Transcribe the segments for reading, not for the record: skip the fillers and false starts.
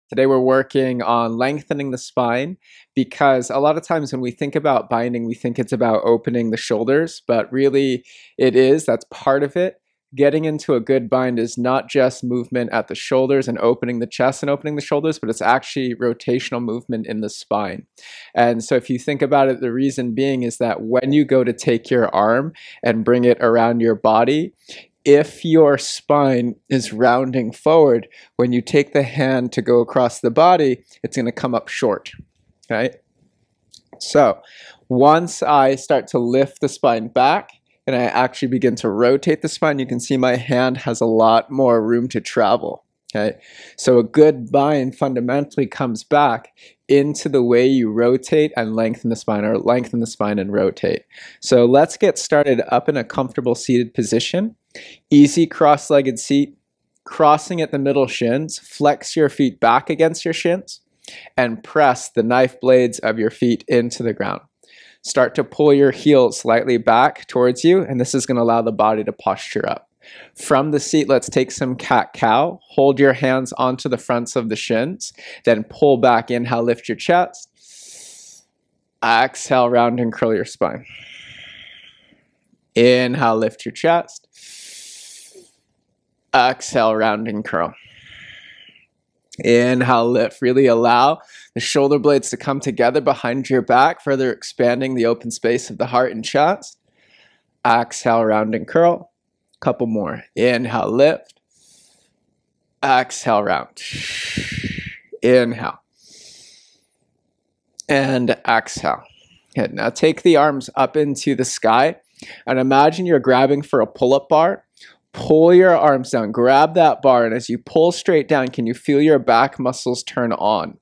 Today we're working on lengthening the spine because a lot of times when we think about binding, we think it's about opening the shoulders, but really it is, that's part of it. Getting into a good bind is not just movement at the shoulders and opening the chest and opening the shoulders, but it's actually rotational movement in the spine. And so if you think about it, the reason being is that when you go to take your arm and bring it around your body, if your spine is rounding forward, when you take the hand to go across the body, it's going to come up short, right? So once I start to lift the spine back and I actually begin to rotate the spine, you can see my hand has a lot more room to travel, okay? So a good bind fundamentally comes back into the way you rotate and lengthen the spine, or lengthen the spine and rotate. So let's get started up in a comfortable seated position. Easy cross-legged seat, crossing at the middle shins, flex your feet back against your shins, and press the knife blades of your feet into the ground. Start to pull your heels slightly back towards you, and this is going to allow the body to posture up. From the seat, let's take some cat-cow. Hold your hands onto the fronts of the shins, then pull back. Inhale, lift your chest. Exhale, round and curl your spine. Inhale, lift your chest. Exhale, round and curl. Inhale, lift. Really allow the shoulder blades to come together behind your back, further expanding the open space of the heart and chest. Exhale, round and curl. Couple more. Inhale, lift. Exhale, round. Inhale. And exhale. Good. Now take the arms up into the sky and imagine you're grabbing for a pull-up bar. Pull your arms down, grab that bar, and as you pull straight down, can you feel your back muscles turn on?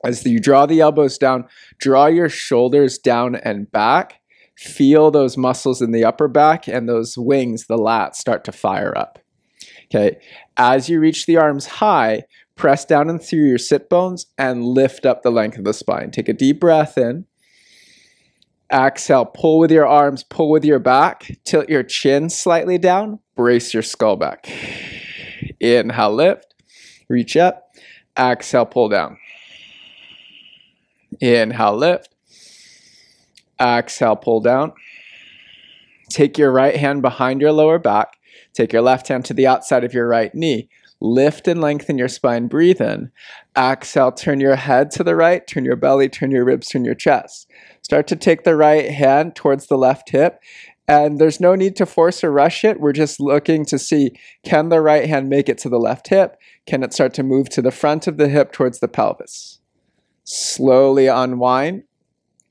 As you draw the elbows down, draw your shoulders down and back. Feel those muscles in the upper back and those wings, the lats, start to fire up. Okay, as you reach the arms high, press down and through your sit bones and lift up the length of the spine. Take a deep breath in. Exhale, pull with your arms, pull with your back, tilt your chin slightly down, brace your skull back. Inhale, lift, reach up, exhale, pull down. Inhale, lift, exhale, pull down. Take your right hand behind your lower back, take your left hand to the outside of your right knee. Lift and lengthen your spine, breathe in. Exhale, turn your head to the right, turn your belly, turn your ribs, turn your chest. Start to take the right hand towards the left hip, and there's no need to force or rush it. We're just looking to see, can the right hand make it to the left hip? Can it start to move to the front of the hip towards the pelvis? Slowly unwind.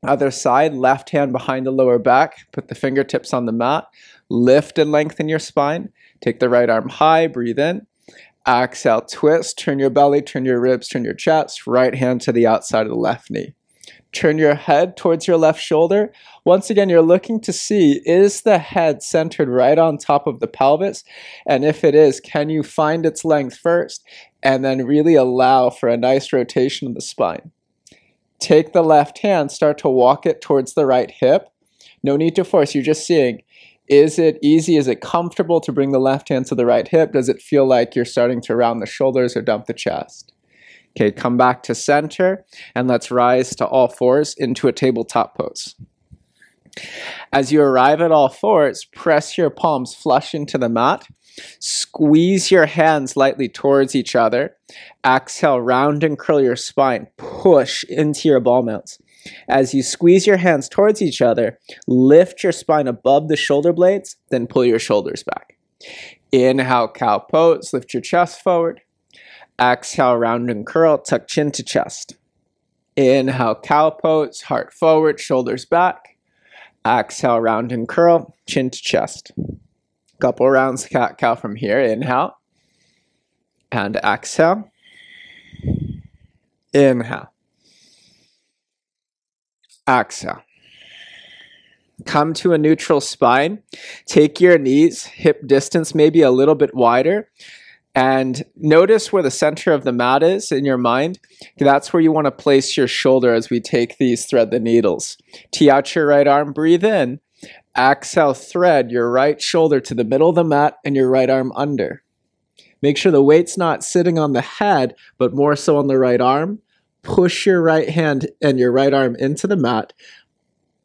Other side, left hand behind the lower back, put the fingertips on the mat. Lift and lengthen your spine. Take the right arm high, breathe in. Exhale, twist, turn your belly, turn your ribs, turn your chest, right hand to the outside of the left knee. Turn your head towards your left shoulder. Once again, you're looking to see, is the head centered right on top of the pelvis? And if it is, can you find its length first? And then really allow for a nice rotation of the spine. Take the left hand, start to walk it towards the right hip. No need to force, you're just seeing, is it easy? Is it comfortable to bring the left hand to the right hip? Does it feel like you're starting to round the shoulders or dump the chest? Okay, come back to center and let's rise to all fours into a tabletop pose. As you arrive at all fours, press your palms flush into the mat. Squeeze your hands lightly towards each other. Exhale, round and curl your spine. Push into your ball mounts. As you squeeze your hands towards each other, lift your spine above the shoulder blades, then pull your shoulders back. Inhale, cow pose, lift your chest forward. Exhale, round and curl, tuck chin to chest. Inhale, cow pose, heart forward, shoulders back. Exhale, round and curl, chin to chest. Couple rounds cat-cow from here. Inhale and exhale. Inhale. Exhale. Come to a neutral spine. Take your knees, hip distance maybe a little bit wider. And notice where the center of the mat is in your mind. That's where you want to place your shoulder as we take these thread the needles. Tee out your right arm, breathe in. Exhale, thread your right shoulder to the middle of the mat and your right arm under. Make sure the weight's not sitting on the head, but more so on the right arm. Push your right hand and your right arm into the mat.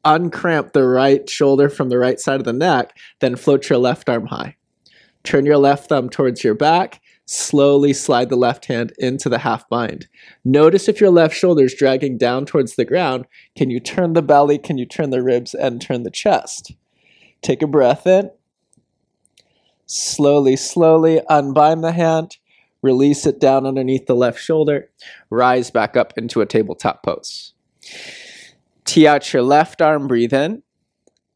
Uncramp the right shoulder from the right side of the neck, then float your left arm high. Turn your left thumb towards your back. Slowly slide the left hand into the half bind. Notice if your left shoulder is dragging down towards the ground. Can you turn the belly? Can you turn the ribs and turn the chest? Take a breath in. Slowly, slowly unbind the hand. Release it down underneath the left shoulder. Rise back up into a tabletop pose. Tee out your left arm, breathe in.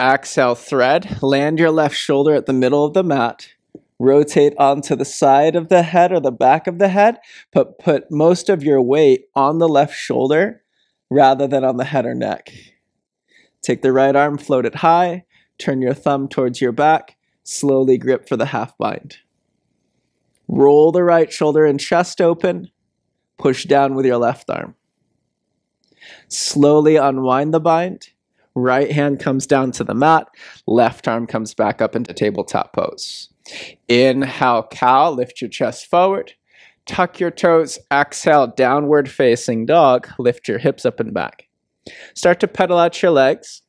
Exhale, thread. Land your left shoulder at the middle of the mat. Rotate onto the side of the head or the back of the head, but put most of your weight on the left shoulder rather than on the head or neck. Take the right arm, float it high. Turn your thumb towards your back. Slowly grip for the half bind. Roll the right shoulder and chest open. Push down with your left arm. Slowly unwind the bind. Right hand comes down to the mat. Left arm comes back up into tabletop pose. Inhale, cow. Lift your chest forward. Tuck your toes. Exhale, downward facing dog. Lift your hips up and back. Start to pedal out your legs.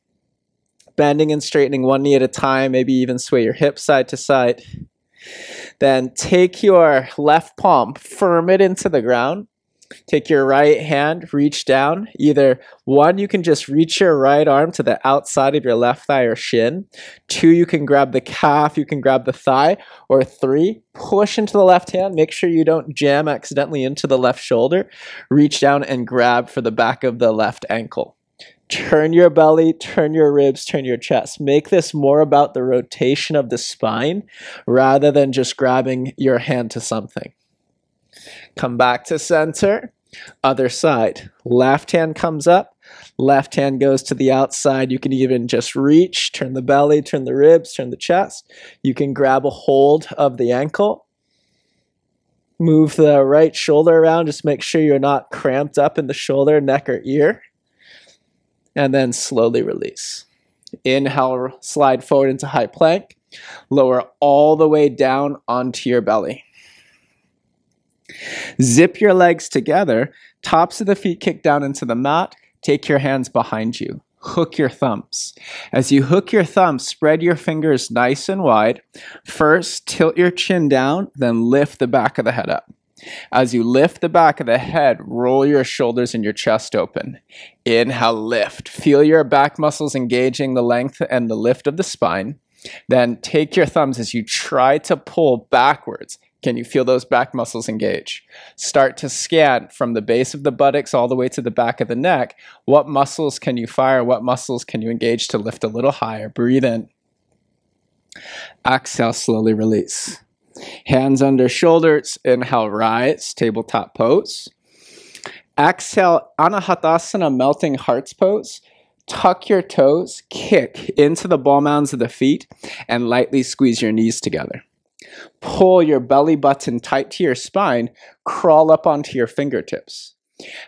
Bending and straightening one knee at a time. Maybe even sway your hips side to side. Then take your left palm, firm it into the ground. Take your right hand, reach down. Either one, you can just reach your right arm to the outside of your left thigh or shin. Two, you can grab the calf, you can grab the thigh. Or three, push into the left hand. Make sure you don't jam accidentally into the left shoulder. Reach down and grab for the back of the left ankle. Turn your belly, turn your ribs, turn your chest. Make this more about the rotation of the spine rather than just grabbing your hand to something. Come back to center. Other side. Left hand comes up. Left hand goes to the outside. You can even just reach, turn the belly, turn the ribs, turn the chest. You can grab a hold of the ankle. Move the right shoulder around. Just make sure you're not cramped up in the shoulder, neck, or ear. And then slowly release. Inhale, slide forward into high plank. Lower all the way down onto your belly. Zip your legs together. Tops of the feet kick down into the mat. Take your hands behind you. Hook your thumbs. As you hook your thumbs, spread your fingers nice and wide. First, tilt your chin down, then lift the back of the head up. As you lift the back of the head, roll your shoulders and your chest open. Inhale, lift. Feel your back muscles engaging the length and the lift of the spine. Then take your thumbs as you try to pull backwards. Can you feel those back muscles engage? Start to scan from the base of the buttocks all the way to the back of the neck. What muscles can you fire? What muscles can you engage to lift a little higher? Breathe in. Exhale, slowly release. Hands under shoulders. Inhale, rise, tabletop pose. Exhale, Anahatasana, melting hearts pose. Tuck your toes, kick into the ball mounds of the feet, and lightly squeeze your knees together. Pull your belly button tight to your spine, crawl up onto your fingertips.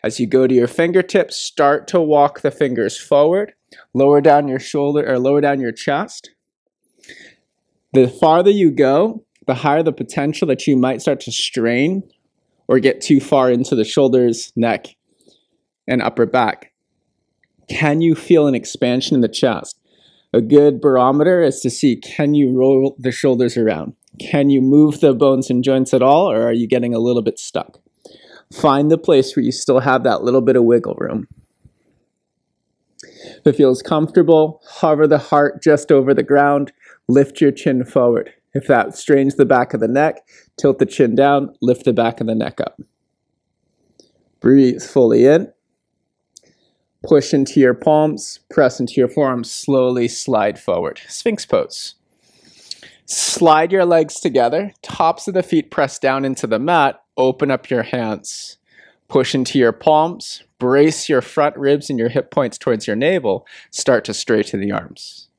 As you go to your fingertips, start to walk the fingers forward, lower down your shoulder or lower down your chest. The farther you go, the higher the potential that you might start to strain or get too far into the shoulders, neck, and upper back. Can you feel an expansion in the chest? A good barometer is to see, can you roll the shoulders around? Can you move the bones and joints at all, or are you getting a little bit stuck? Find the place where you still have that little bit of wiggle room. If it feels comfortable, hover the heart just over the ground, lift your chin forward. If that strains the back of the neck, tilt the chin down, lift the back of the neck up. Breathe fully in. Push into your palms, press into your forearms, slowly slide forward. Sphinx pose. Slide your legs together, tops of the feet press down into the mat, open up your hands. Push into your palms, brace your front ribs and your hip points towards your navel, start to straighten the arms.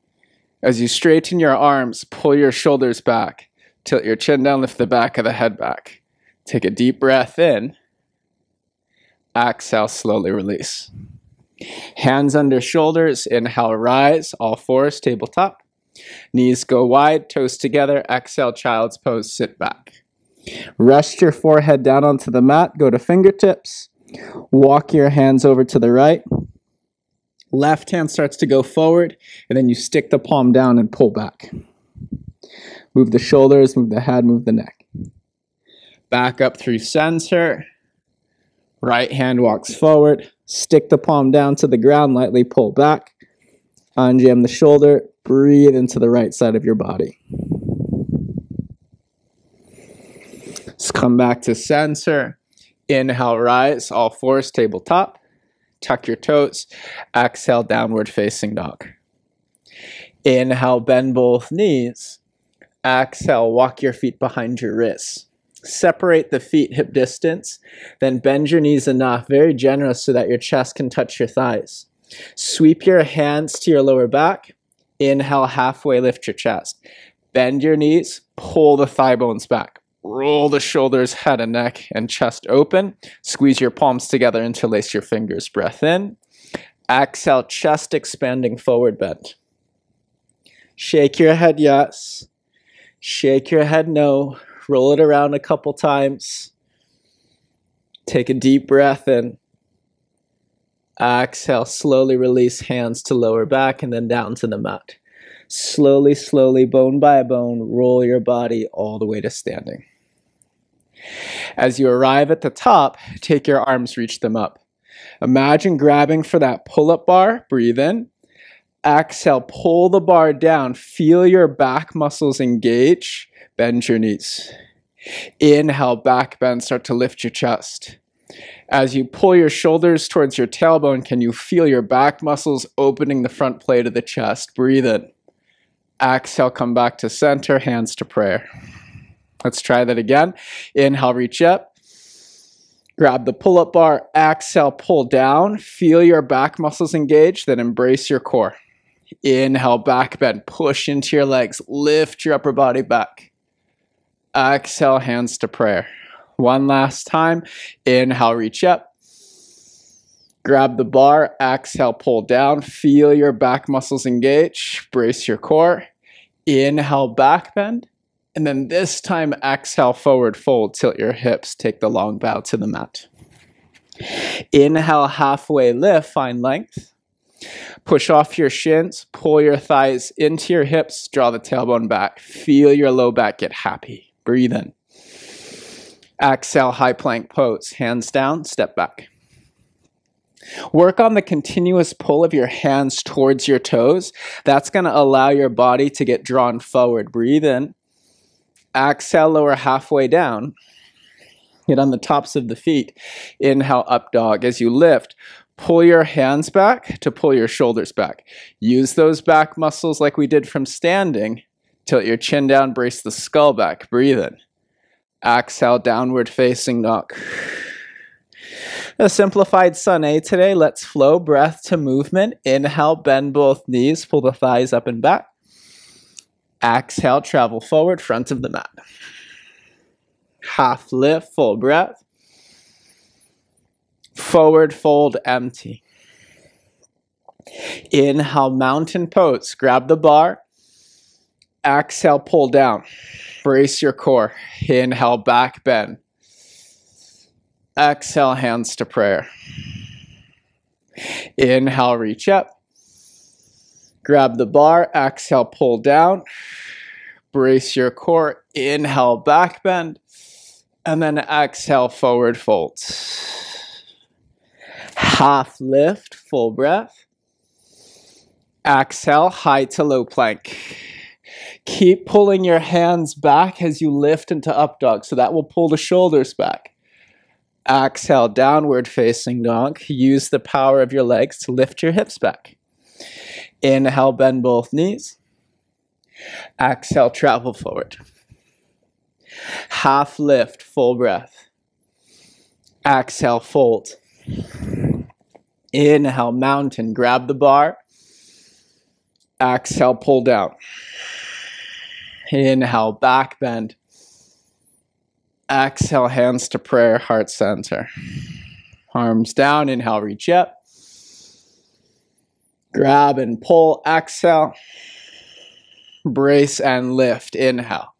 As you straighten your arms, pull your shoulders back, tilt your chin down, lift the back of the head back. Take a deep breath in. Exhale, slowly release. Hands under shoulders, inhale, rise, all fours, tabletop. Knees go wide, toes together, exhale, child's pose, sit back. Rest your forehead down onto the mat. Go to fingertips. Walk your hands over to the right. Left hand starts to go forward, and then you stick the palm down and pull back. Move the shoulders, move the head, move the neck. Back up through center. Right hand walks forward. Stick the palm down to the ground, lightly pull back. Unjam the shoulder. Breathe into the right side of your body. Let's come back to center. Inhale, rise, all fours, tabletop. Tuck your toes. Exhale, downward facing dog. Inhale, bend both knees. Exhale, walk your feet behind your wrists. Separate the feet hip distance. Then bend your knees enough, very generous, so that your chest can touch your thighs. Sweep your hands to your lower back. Inhale, halfway lift your chest. Bend your knees, pull the thigh bones back. Roll the shoulders, head and neck, and chest open. Squeeze your palms together, interlace your fingers. Breath in. Exhale, chest expanding, forward bend. Shake your head yes. Shake your head no. Roll it around a couple times. Take a deep breath in. Exhale, slowly release hands to lower back and then down to the mat. Slowly, slowly, bone by bone, roll your body all the way to standing. As you arrive at the top, take your arms, reach them up. Imagine grabbing for that pull-up bar. Breathe in. Exhale, pull the bar down. Feel your back muscles engage. Bend your knees. Inhale, back bend, start to lift your chest. As you pull your shoulders towards your tailbone, can you feel your back muscles opening the front plate of the chest? Breathe in. Exhale, come back to center, hands to prayer. Let's try that again. Inhale, reach up. Grab the pull-up bar. Exhale, pull down. Feel your back muscles engage, then embrace your core. Inhale, back bend. Push into your legs. Lift your upper body back. Exhale, hands to prayer. One last time. Inhale, reach up. Grab the bar. Exhale, pull down. Feel your back muscles engage. Brace your core. Inhale, back bend. And then this time, exhale, forward fold. Tilt your hips. Take the long bow to the mat. Inhale, halfway lift. Find length. Push off your shins. Pull your thighs into your hips. Draw the tailbone back. Feel your low back get happy. Breathe in. Exhale, high plank pose. Hands down, step back. Work on the continuous pull of your hands towards your toes. That's going to allow your body to get drawn forward. Breathe in. Exhale, lower halfway down. Get on the tops of the feet. Inhale, up dog. As you lift, pull your hands back to pull your shoulders back. Use those back muscles like we did from standing. Tilt your chin down, brace the skull back. Breathe in. Exhale, downward facing dog. A simplified sun A today. Let's flow breath to movement. Inhale, bend both knees, pull the thighs up and back. Exhale, travel forward, front of the mat. Half lift, full breath. Forward fold, empty. Inhale, mountain pose. Grab the bar. Exhale, pull down. Brace your core. Inhale, back bend. Exhale, hands to prayer. Inhale, reach up. Grab the bar. Exhale, pull down. Brace your core. Inhale, back bend. And then exhale, forward fold. Half lift, full breath. Exhale, high to low plank. Keep pulling your hands back as you lift into up dog. So that will pull the shoulders back. Exhale, downward facing dog. Use the power of your legs to lift your hips back. Inhale, bend both knees. Exhale, travel forward. Half lift, full breath. Exhale, fold. Inhale, mountain. Grab the bar. Exhale, pull down. Inhale, back bend. Exhale, hands to prayer, heart center. Arms down, inhale, reach up. Grab and pull, exhale. Brace and lift, inhale.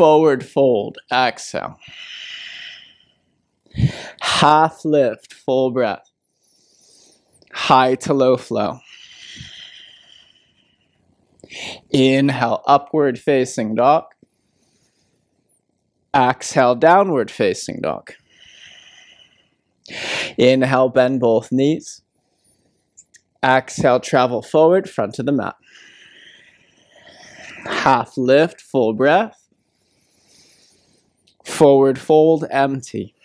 Forward fold, exhale. Half lift, full breath. High to low flow. Inhale, upward facing dog. Exhale, downward facing dog. Inhale, bend both knees. Exhale, travel forward, front of the mat. Half lift, full breath. Forward fold, empty.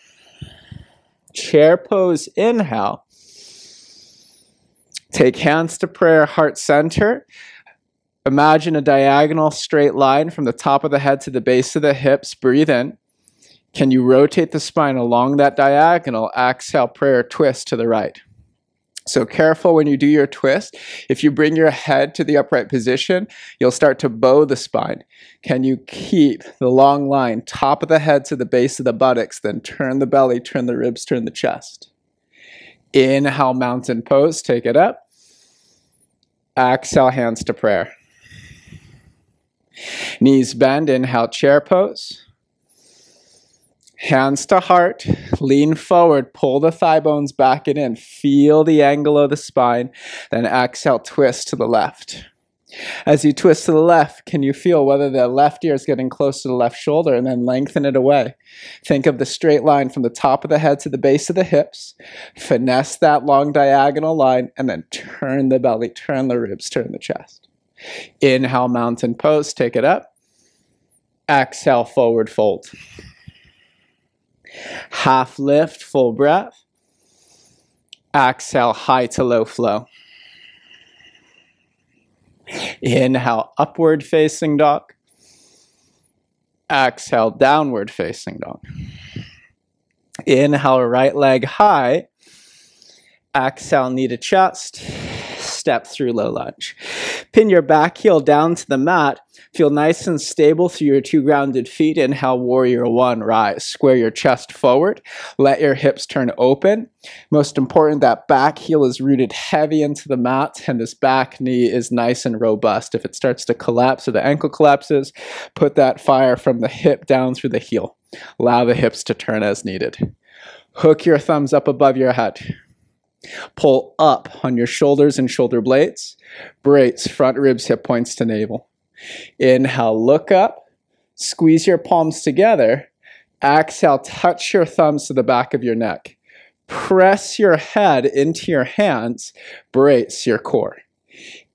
Chair pose, inhale. Take hands to prayer, heart center. Imagine a diagonal straight line from the top of the head to the base of the hips. Breathe in. Can you rotate the spine along that diagonal? Exhale, prayer, twist to the right. So careful when you do your twist. If you bring your head to the upright position, you'll start to bow the spine. Can you keep the long line, top of the head to the base of the buttocks, then turn the belly, turn the ribs, turn the chest. Inhale, mountain pose, take it up. Exhale, hands to prayer. Knees bend, inhale, chair pose. Hands to heart, lean forward, pull the thigh bones back and in. Feel the angle of the spine, then exhale, twist to the left. As you twist to the left, can you feel whether the left ear is getting close to the left shoulder, and then lengthen it away. Think of the straight line from the top of the head to the base of the hips. Finesse that long diagonal line, and then turn the belly, turn the ribs, turn the chest. Inhale, mountain pose, take it up. Exhale, forward fold. Half lift, full breath. Exhale, high to low flow. Inhale, upward facing dog. Exhale, downward facing dog. Inhale, right leg high. Exhale, knee to chest. Step through low lunge. Pin your back heel down to the mat. Feel nice and stable through your two grounded feet. Inhale, warrior one, rise. Square your chest forward. Let your hips turn open. Most important, that back heel is rooted heavy into the mat, and this back knee is nice and robust. If it starts to collapse or the ankle collapses, put that fire from the hip down through the heel. Allow the hips to turn as needed. Hook your thumbs up above your head. Pull up on your shoulders and shoulder blades. Brace front ribs, hip points to navel. Inhale, look up. Squeeze your palms together. Exhale, touch your thumbs to the back of your neck. Press your head into your hands. Brace your core.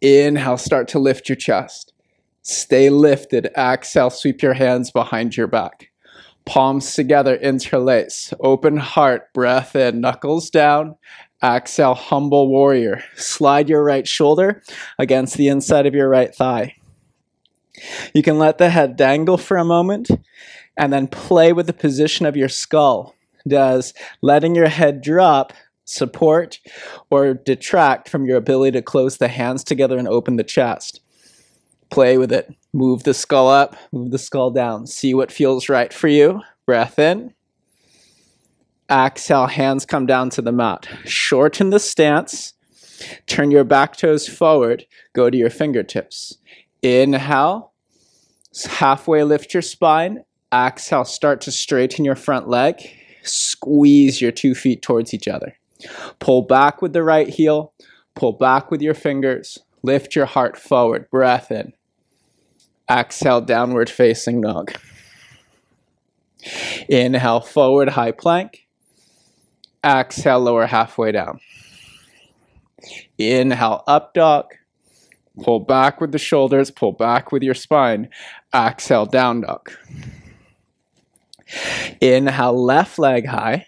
Inhale, start to lift your chest. Stay lifted. Exhale, sweep your hands behind your back. Palms together, interlace. Open heart, breath in, knuckles down. Exhale, humble warrior. Slide your right shoulder against the inside of your right thigh. You can let the head dangle for a moment and then play with the position of your skull. Does letting your head drop support or detract from your ability to close the hands together and open the chest? Play with it. Move the skull up, move the skull down. See what feels right for you. Breath in. Exhale, hands come down to the mat. Shorten the stance. Turn your back toes forward. Go to your fingertips. Inhale. Halfway lift your spine. Exhale, start to straighten your front leg. Squeeze your 2 feet towards each other. Pull back with the right heel. Pull back with your fingers. Lift your heart forward. Breath in. Exhale, downward facing dog. Inhale, forward high plank. Exhale, lower halfway down. Inhale, up dog. Pull back with the shoulders, pull back with your spine. Exhale, down dog. Inhale, left leg high.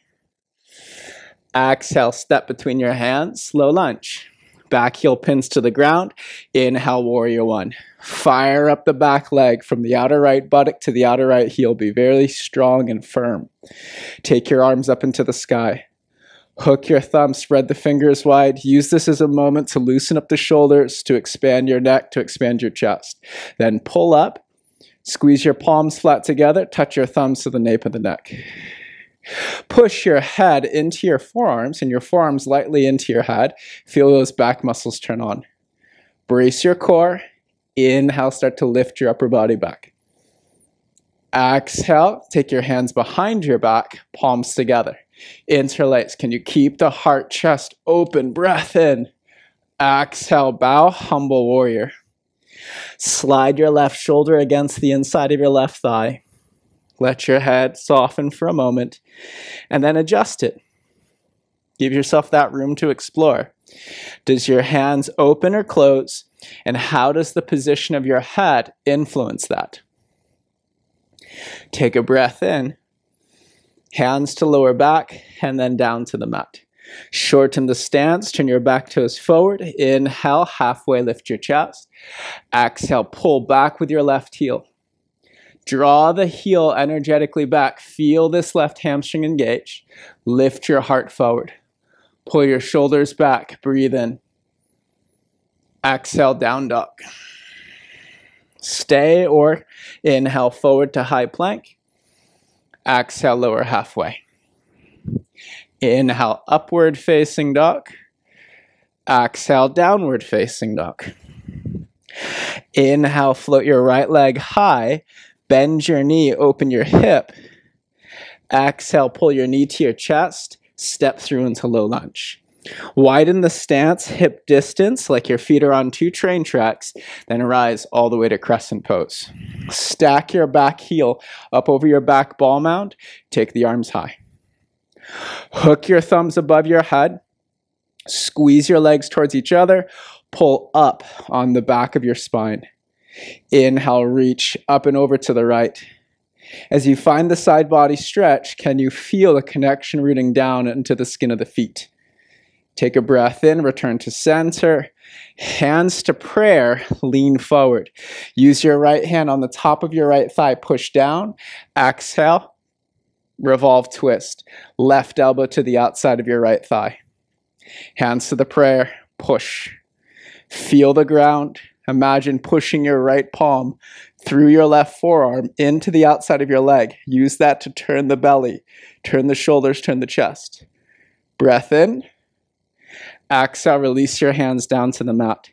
Exhale, step between your hands, low lunge. Back heel pins to the ground. Inhale, warrior one. Fire up the back leg from the outer right buttock to the outer right heel. Be very strong and firm. Take your arms up into the sky. Hook your thumb, spread the fingers wide. Use this as a moment to loosen up the shoulders, to expand your neck, to expand your chest. Then pull up, squeeze your palms flat together, touch your thumbs to the nape of the neck. Push your head into your forearms and your forearms lightly into your head. Feel those back muscles turn on. Brace your core. Inhale, start to lift your upper body back. Exhale, take your hands behind your back, palms together. Interlace. Can you keep the heart, chest open? Breath in. Exhale, bow, humble warrior. Slide your left shoulder against the inside of your left thigh. Let your head soften for a moment and then adjust it. Give yourself that room to explore. Does your hands open or close? And how does the position of your head influence that? Take a breath in. Hands to lower back and then down to the mat. Shorten the stance, turn your back toes forward. Inhale, halfway lift your chest. Exhale, pull back with your left heel. Draw the heel energetically back. Feel this left hamstring engage. Lift your heart forward. Pull your shoulders back. Breathe in. Exhale, down dog. Stay or inhale forward to high plank. Exhale, lower halfway. Inhale, upward facing dog. Exhale, downward facing dog. Inhale, float your right leg high. Bend your knee, open your hip. Exhale, pull your knee to your chest. Step through into low lunge. Widen the stance, hip distance, like your feet are on 2 train tracks, then rise all the way to crescent pose. Stack your back heel up over your back ball mound. Take the arms high. Hook your thumbs above your head. Squeeze your legs towards each other. Pull up on the back of your spine. Inhale, reach up and over to the right. As you find the side body stretch, can you feel the connection rooting down into the skin of the feet? Take a breath in, return to center. Hands to prayer, lean forward. Use your right hand on the top of your right thigh, push down. Exhale, revolve twist. Left elbow to the outside of your right thigh. Hands to the prayer, push. Feel the ground. Imagine pushing your right palm through your left forearm into the outside of your leg. Use that to turn the belly, turn the shoulders, turn the chest. Breath in. Exhale, release your hands down to the mat.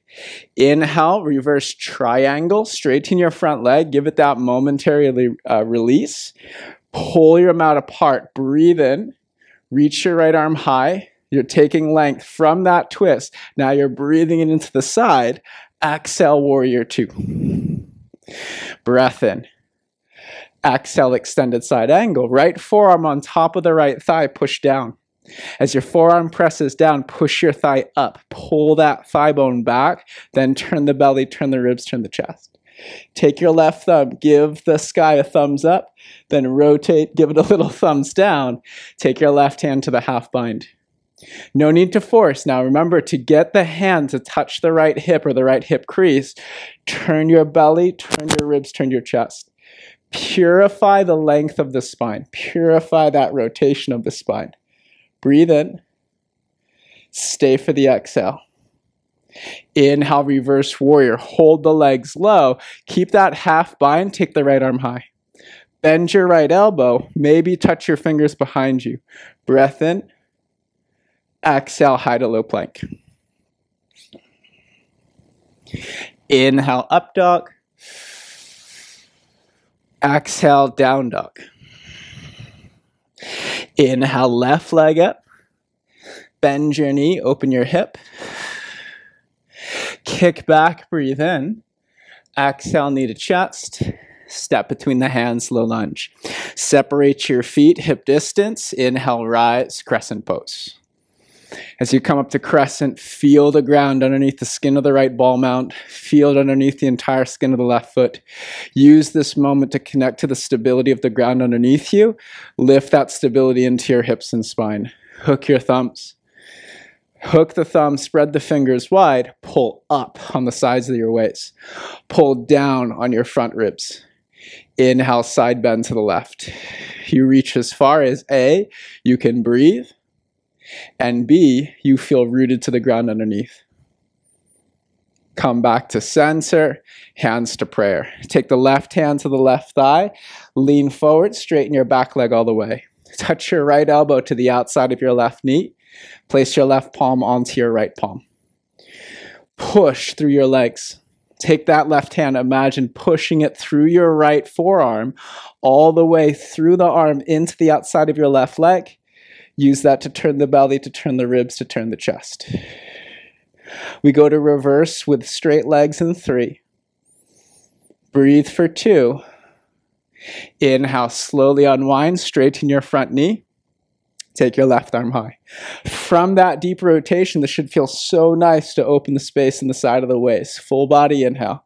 Inhale, reverse triangle. Straighten your front leg. Give it that momentary release. Pull your mat apart. Breathe in. Reach your right arm high. You're taking length from that twist. Now you're breathing it into the side. Exhale, warrior 2. Breath in. Exhale, extended side angle. Right forearm on top of the right thigh. Push down. As your forearm presses down, push your thigh up. Pull that thigh bone back. Then turn the belly, turn the ribs, turn the chest. Take your left thumb. Give the sky a thumbs up. Then rotate. Give it a little thumbs down. Take your left hand to the half bind. No need to force. Now remember, to get the hand to touch the right hip or the right hip crease, turn your belly, turn your ribs, turn your chest. Purify the length of the spine. Purify that rotation of the spine. Breathe in. Stay for the exhale. Inhale, reverse warrior. Hold the legs low. Keep that half bind. Take the right arm high. Bend your right elbow. Maybe touch your fingers behind you. Breath in. Exhale, high to low plank. Inhale, up dog. Exhale, down dog. Inhale, left leg up. Bend your knee, open your hip. Kick back, breathe in. Exhale, knee to chest. Step between the hands, low lunge. Separate your feet, hip distance. Inhale, rise, crescent pose. As you come up to crescent, feel the ground underneath the skin of the right ball mount. Feel it underneath the entire skin of the left foot. Use this moment to connect to the stability of the ground underneath you. Lift that stability into your hips and spine. Hook your thumbs. Hook the thumbs, spread the fingers wide. Pull up on the sides of your waist. Pull down on your front ribs. Inhale, side bend to the left. You reach as far as A, you can breathe. And B, you feel rooted to the ground underneath. Come back to center, hands to prayer. Take the left hand to the left thigh, lean forward, straighten your back leg all the way. Touch your right elbow to the outside of your left knee. Place your left palm onto your right palm. Push through your legs. Take that left hand, imagine pushing it through your right forearm, all the way through the arm into the outside of your left leg. Use that to turn the belly, to turn the ribs, to turn the chest. We go to reverse with straight legs in 3. Breathe for 2. Inhale, slowly unwind, straighten your front knee. Take your left arm high. From that deep rotation, this should feel so nice to open the space in the side of the waist. Full body inhale.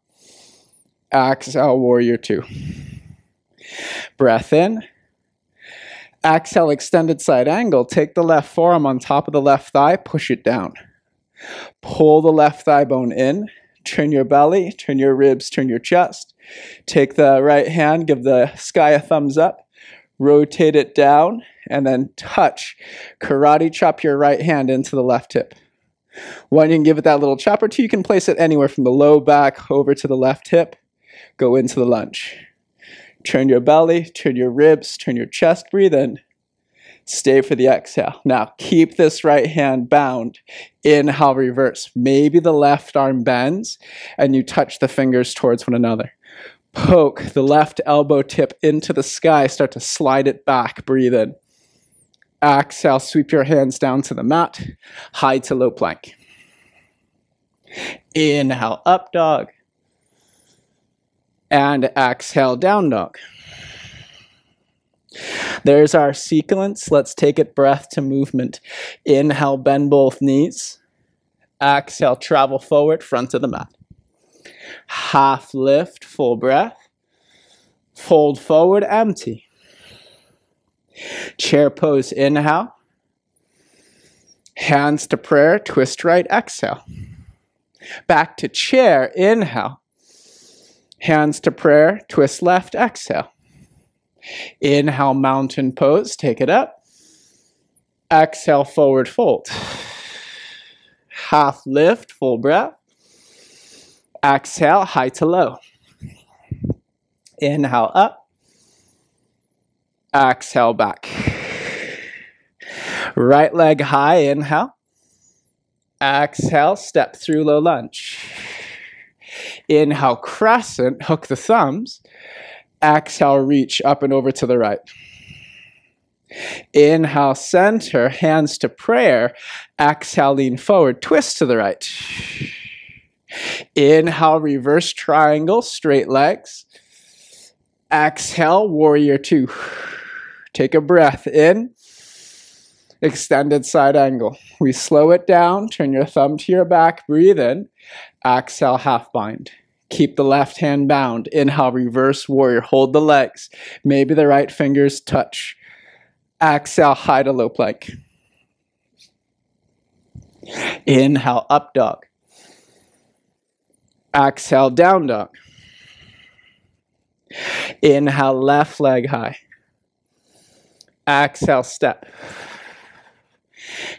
Exhale, warrior 2. Breath in. Exhale, extended side angle. Take the left forearm on top of the left thigh, push it down. Pull the left thigh bone in. Turn your belly, turn your ribs, turn your chest. Take the right hand, give the sky a thumbs up. Rotate it down, and then touch. Karate chop your right hand into the left hip. One, you can give it that little chop, or 2, you can place it anywhere from the low back over to the left hip. Go into the lunge. Turn your belly, turn your ribs, turn your chest, breathe in. Stay for the exhale. Now, keep this right hand bound. Inhale, reverse. Maybe the left arm bends, and you touch the fingers towards one another. Poke the left elbow tip into the sky. Start to slide it back. Breathe in. Exhale, sweep your hands down to the mat. High to low plank. Inhale, up dog. And exhale, down dog. There's our sequence. Let's take it breath to movement. Inhale, bend both knees. Exhale, travel forward, front of the mat. Half lift, full breath. Fold forward, empty. Chair pose, inhale. Hands to prayer, twist right, exhale. Back to chair, inhale. Hands to prayer, twist left, exhale. Inhale, mountain pose, take it up. Exhale, forward fold. Half lift, full breath. Exhale, high to low. Inhale, up. Exhale, back. Right leg high, inhale. Exhale, step through low lunge. Inhale, crescent, hook the thumbs. Exhale, reach up and over to the right. Inhale, center, hands to prayer. Exhale, lean forward, twist to the right. Inhale, reverse triangle, straight legs. Exhale, warrior 2. Take a breath in. Extended side angle. We slow it down, turn your thumb to your back, breathe in. Exhale, half bind. Keep the left hand bound. Inhale, reverse warrior. Hold the legs. Maybe the right fingers touch. Exhale, high to low plank. Inhale, up dog. Exhale, down dog. Inhale, left leg high. Exhale, step.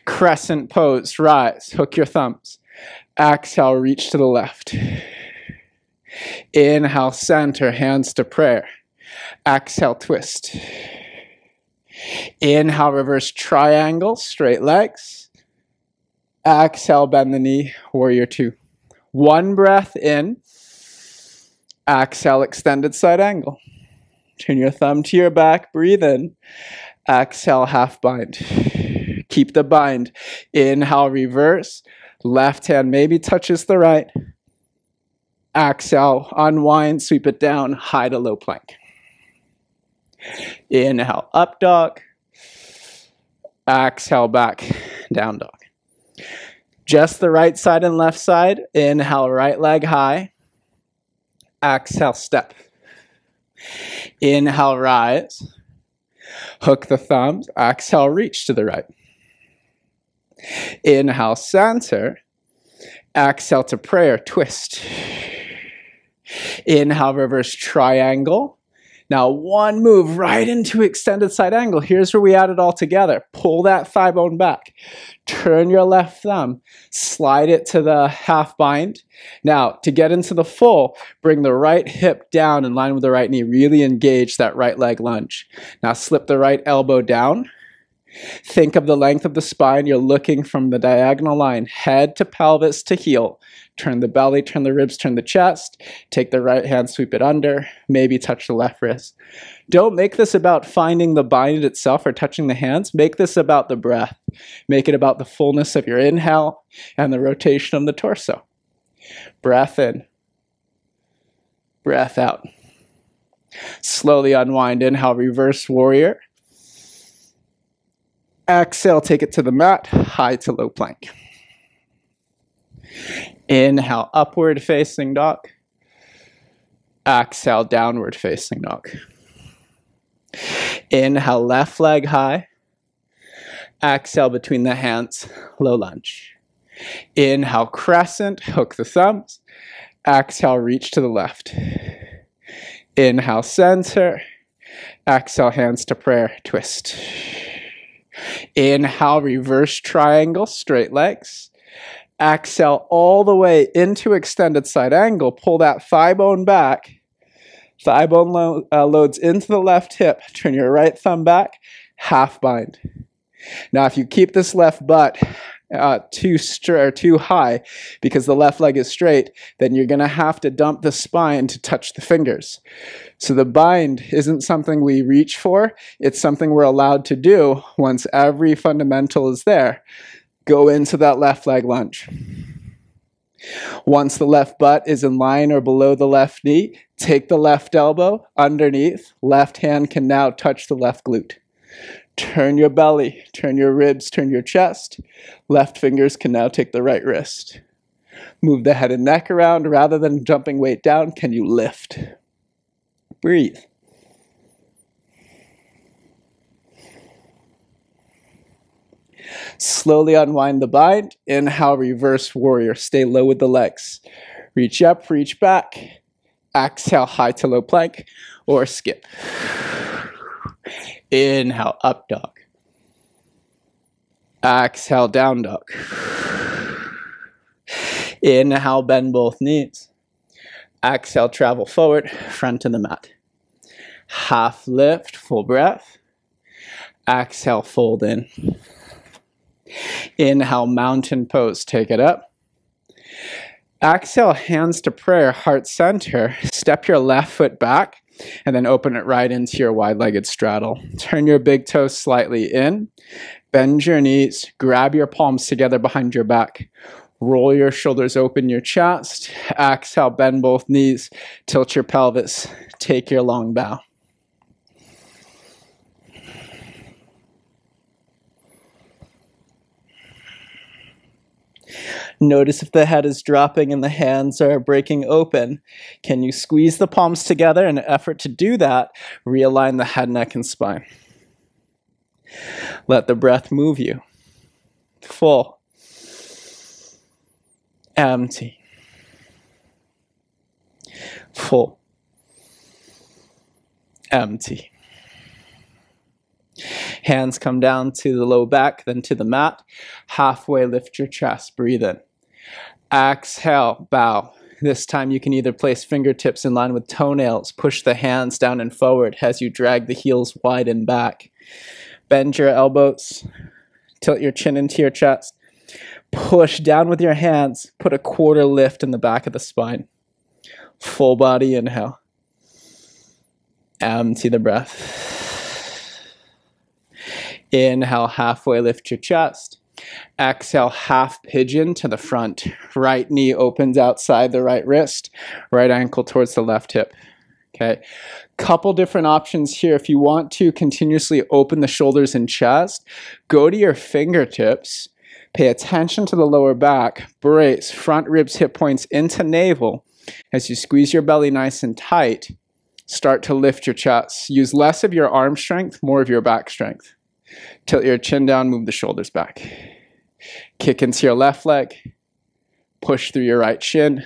Crescent pose, rise. Hook your thumbs. Exhale, reach to the left. Inhale, center, hands to prayer. Exhale, twist. Inhale, reverse triangle, straight legs. Exhale, bend the knee, warrior 2. One breath in. Exhale, extended side angle. Turn your thumb to your back, breathe in. Exhale, half bind. Keep the bind. Inhale, reverse. Left hand maybe touches the right. Exhale, unwind, sweep it down, high to low plank. Inhale, up dog. Exhale, back, down dog. Just the right side and left side. Inhale, right leg high. Exhale, step. Inhale, rise. Hook the thumbs. Exhale, reach to the right. Inhale, center. Exhale to prayer, twist. Inhale, reverse triangle. Now one move right into extended side angle. Here's where we add it all together. Pull that thigh bone back. Turn your left thumb. Slide it to the half bind. Now to get into the full, bring the right hip down in line with the right knee. Really engage that right leg lunge. Now slip the right elbow down. Think of the length of the spine. You're looking from the diagonal line, head to pelvis to heel. Turn the belly, turn the ribs, turn the chest. Take the right hand, sweep it under, maybe touch the left wrist. Don't make this about finding the bind itself or touching the hands. Make this about the breath. Make it about the fullness of your inhale and the rotation of the torso. Breath in, breath out. Slowly unwind. Inhale, reverse warrior. Exhale, take it to the mat, high to low plank. Inhale, upward facing dog. Exhale, downward facing dog. Inhale, left leg high. Exhale, between the hands, low lunge. Inhale, crescent, hook the thumbs. Exhale, reach to the left. Inhale, center. Exhale, hands to prayer, twist. Inhale, reverse triangle, straight legs. Exhale all the way into extended side angle. Pull that thigh bone back. Thigh bone loads into the left hip. Turn your right thumb back, half bind. Now, if you keep this left butt too high because the left leg is straight, then you're going to have to dump the spine to touch the fingers. So the bind isn't something we reach for. It's something we're allowed to do once every fundamental is there. Go into that left leg lunge. Once the left butt is in line or below the left knee, take the left elbow underneath. Left hand can now touch the left glute. Turn your belly, turn your ribs, turn your chest. Left fingers can now take the right wrist. Move the head and neck around. Rather than dumping weight down, can you lift? Breathe. Slowly unwind the bind. Inhale, reverse warrior. Stay low with the legs. Reach up, reach back. Exhale, high to low plank or skip. Inhale, up dog. Exhale, down dog. Inhale, bend both knees. Exhale, travel forward, front to the mat. Half lift, full breath. Exhale, fold in. Inhale, mountain pose, take it up. Exhale, hands to prayer, heart center. Step your left foot back and then open it right into your wide-legged straddle. Turn your big toes slightly in. Bend your knees. Grab your palms together behind your back. Roll your shoulders, open your chest. Exhale, bend both knees. Tilt your pelvis. Take your long bow. Notice if the head is dropping and the hands are breaking open. Can you squeeze the palms together? In an effort to do that, realign the head, neck, and spine. Let the breath move you. Full. Empty. Full. Empty. Hands come down to the low back, then to the mat. Halfway lift your chest, breathe in. Exhale, bow. This time you can either place fingertips in line with toenails, push the hands down and forward as you drag the heels wide and back. Bend your elbows, tilt your chin into your chest. Push down with your hands, put a quarter lift in the back of the spine. Full body inhale. Empty the breath. Inhale, halfway lift your chest. Exhale, half pigeon to the front. Right knee opens outside the right wrist. Right ankle towards the left hip. Okay. Couple different options here. If you want to continuously open the shoulders and chest, go to your fingertips. Pay attention to the lower back. Brace front ribs, hip points into navel. As you squeeze your belly nice and tight, start to lift your chest. Use less of your arm strength, more of your back strength. Tilt your chin down, move the shoulders back. Kick into your left leg. Push through your right shin.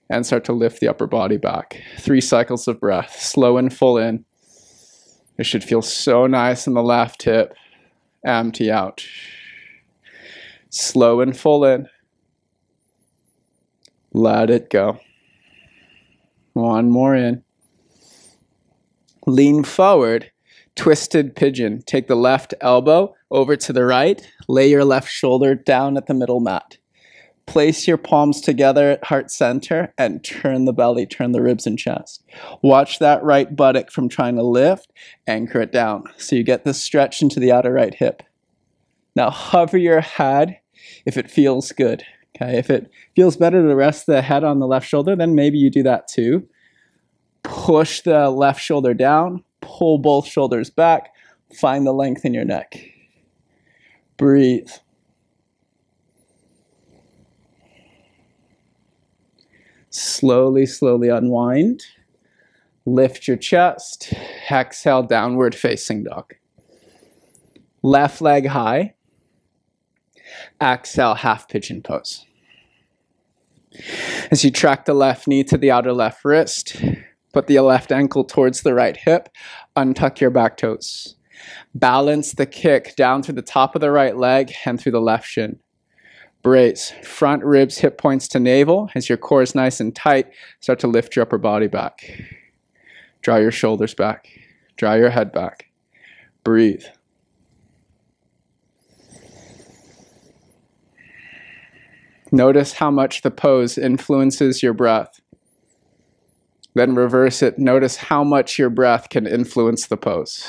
And start to lift the upper body back. 3 cycles of breath. Slow and full in. It should feel so nice in the left hip. Empty out. Slow and full in. Let it go. One more in. Lean forward. Twisted pigeon. Take the left elbow over to the right. Lay your left shoulder down at the middle mat. Place your palms together at heart center and turn the belly, turn the ribs and chest. Watch that right buttock from trying to lift, anchor it down. So you get this stretch into the outer right hip. Now hover your head if it feels good. Okay, if it feels better to rest the head on the left shoulder, then maybe you do that too. Push the left shoulder down, pull both shoulders back, find the length in your neck. Breathe. Slowly, slowly unwind. Lift your chest. Exhale, downward facing dog. Left leg high. Exhale, half pigeon pose. As you track the left knee to the outer left wrist, put the left ankle towards the right hip, untuck your back toes. Balance the kick down through the top of the right leg and through the left shin. Brace, front ribs, hip points to navel. As your core is nice and tight, start to lift your upper body back. Draw your shoulders back. Draw your head back. Breathe. Notice how much the pose influences your breath. Then reverse it. Notice how much your breath can influence the pose.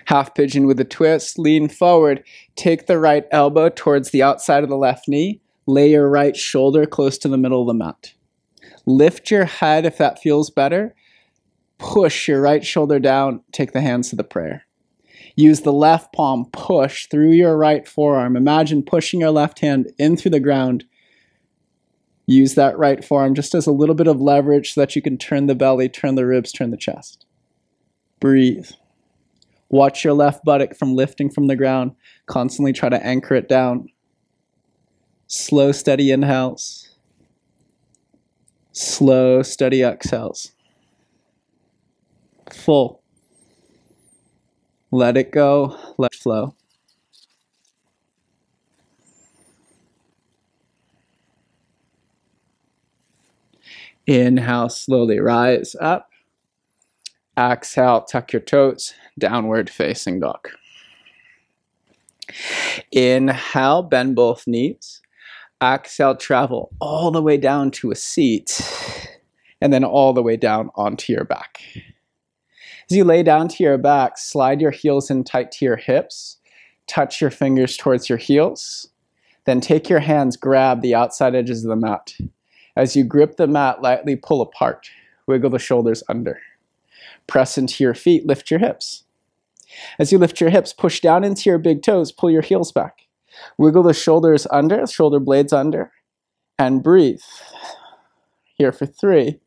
Half pigeon with a twist, lean forward, take the right elbow towards the outside of the left knee, lay your right shoulder close to the middle of the mat. Lift your head if that feels better, push your right shoulder down, take the hands to the prayer. Use the left palm, push through your right forearm. Imagine pushing your left hand in through the ground. Use that right forearm just as a little bit of leverage so that you can turn the belly, turn the ribs, turn the chest. Breathe. Watch your left buttock from lifting from the ground. Constantly try to anchor it down. Slow, steady inhales. Slow, steady exhales. Full. Let it go. Let it flow. Inhale, slowly rise up. Exhale, tuck your toes, downward facing dog. Inhale, bend both knees. Exhale, travel all the way down to a seat, and then all the way down onto your back. As you lay down to your back, slide your heels in tight to your hips, touch your fingers towards your heels, then take your hands, grab the outside edges of the mat. As you grip the mat, lightly pull apart, wiggle the shoulders under. Press into your feet, lift your hips. As you lift your hips, push down into your big toes, pull your heels back. Wiggle the shoulders under, shoulder blades under, and breathe. Here for 3,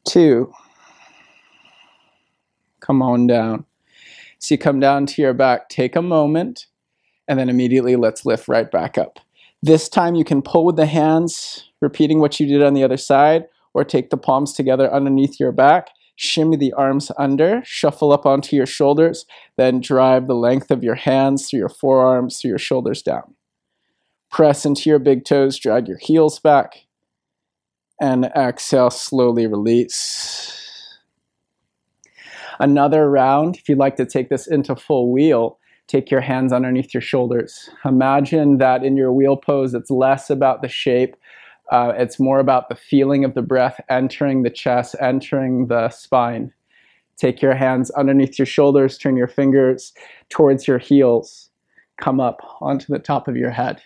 2, come on down. So you come down to your back, take a moment, and then immediately let's lift right back up. This time you can pull with the hands, repeating what you did on the other side, or take the palms together underneath your back, shimmy the arms under, shuffle up onto your shoulders, then drive the length of your hands through your forearms, through your shoulders down. Press into your big toes, drag your heels back, and exhale, slowly release. Another round, if you'd like to take this into full wheel, take your hands underneath your shoulders. Imagine that in your wheel pose, it's less about the shape, it's more about the feeling of the breath entering the chest, entering the spine. Take your hands underneath your shoulders, turn your fingers towards your heels, come up onto the top of your head.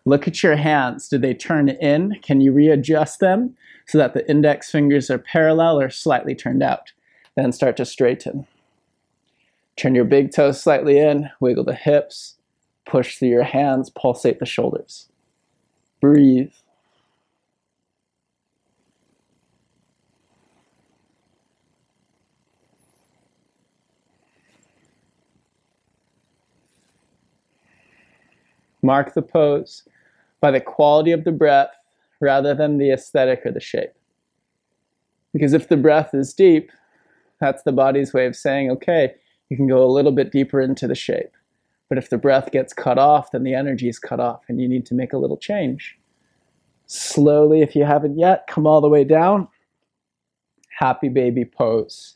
Look at your hands. Do they turn in? Can you readjust them so that the index fingers are parallel or slightly turned out? Then start to straighten. Turn your big toes slightly in, wiggle the hips, push through your hands, pulsate the shoulders. Breathe. Mark the pose by the quality of the breath rather than the aesthetic or the shape. Because if the breath is deep, that's the body's way of saying, okay, you can go a little bit deeper into the shape. But if the breath gets cut off, then the energy is cut off and you need to make a little change. Slowly, if you haven't yet, come all the way down. Happy baby pose.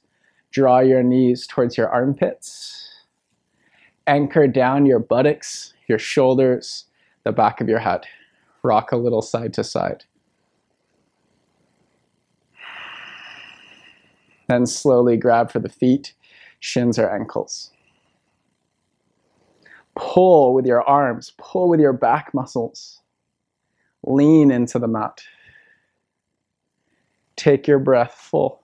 Draw your knees towards your armpits. Anchor down your buttocks, your shoulders, the back of your head. Rock a little side to side. Then slowly grab for the feet, shins or ankles. Pull with your arms, pull with your back muscles. Lean into the mat. Take your breath full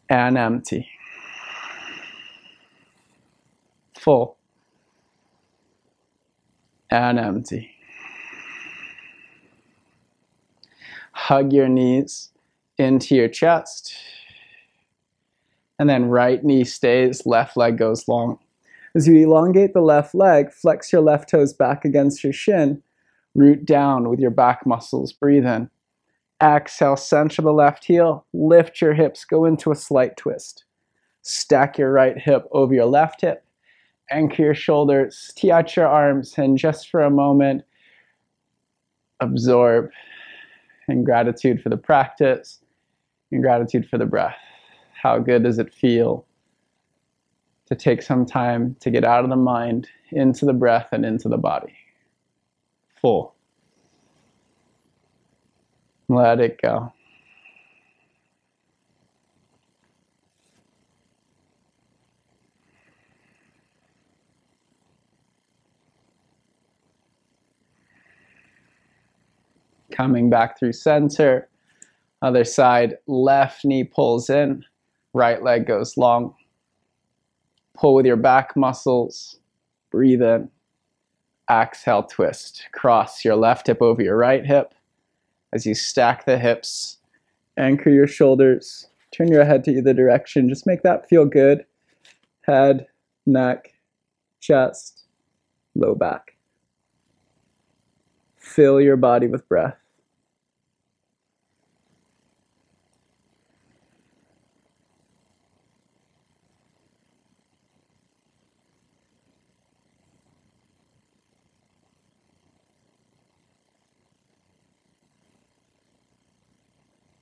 and empty. Full and empty. Hug your knees into your chest. And then right knee stays, left leg goes long. As you elongate the left leg, flex your left toes back against your shin. Root down with your back muscles. Breathe in. Exhale, center the left heel. Lift your hips, go into a slight twist. Stack your right hip over your left hip. Anchor your shoulders, tee out your arms, and just for a moment, absorb in gratitude for the practice, in gratitude for the breath. How good does it feel to take some time to get out of the mind, into the breath, and into the body? Full. Let it go. Coming back through center. Other side, left knee pulls in, right leg goes long. Pull with your back muscles. Breathe in. Exhale, twist. Cross your left hip over your right hip. As you stack the hips, anchor your shoulders. Turn your head to either direction. Just make that feel good. Head, neck, chest, low back. Fill your body with breath.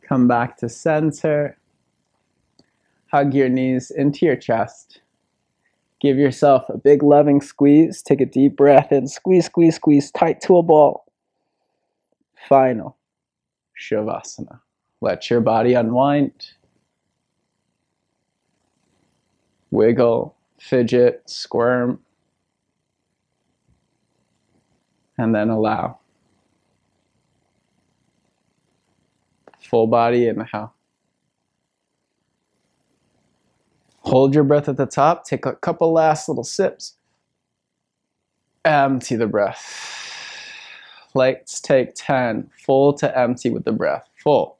Come back to center. Hug your knees into your chest. Give yourself a big loving squeeze. Take a deep breath in. Squeeze, squeeze, squeeze, tight to a ball. Final Shavasana. Let your body unwind. Wiggle, fidget, squirm. And then allow. Full body inhale. Hold your breath at the top. Take a couple last little sips. Empty the breath. Let's take 10. Full to empty with the breath. Full.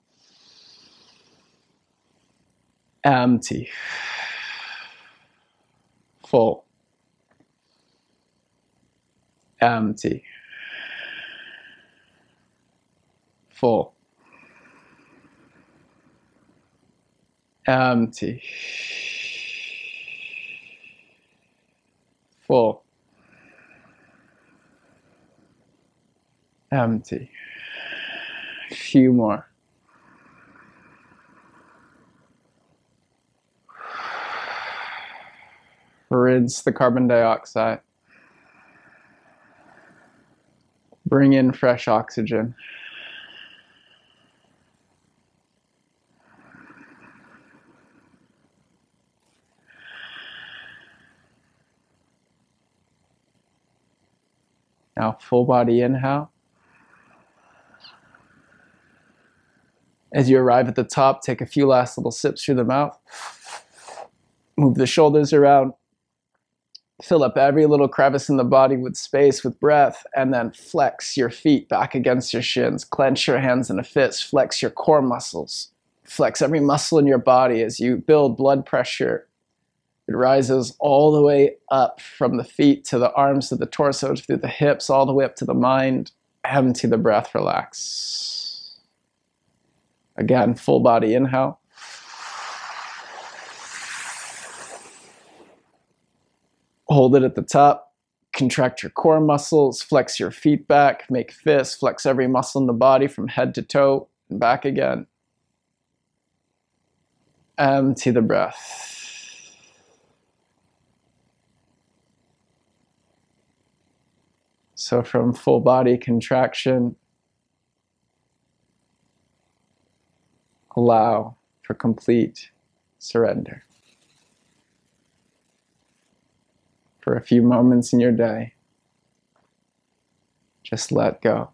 Empty. Full. Empty. Full. Empty. Full. Empty. A few more. Rinse the carbon dioxide. Bring in fresh oxygen. Now full body inhale. As you arrive at the top, take a few last little sips through the mouth. Move the shoulders around. Fill up every little crevice in the body with space, with breath, and then flex your feet back against your shins. Clench your hands in a fist. Flex your core muscles. Flex every muscle in your body as you build blood pressure. It rises all the way up from the feet to the arms to the torso, through the hips, all the way up to the mind. Empty the breath, relax. Again, full body inhale. Hold it at the top. Contract your core muscles. Flex your feet back. Make fists. Flex every muscle in the body from head to toe and back again. Empty the breath. So from full body contraction, allow for complete surrender. For a few moments in your day, just let go.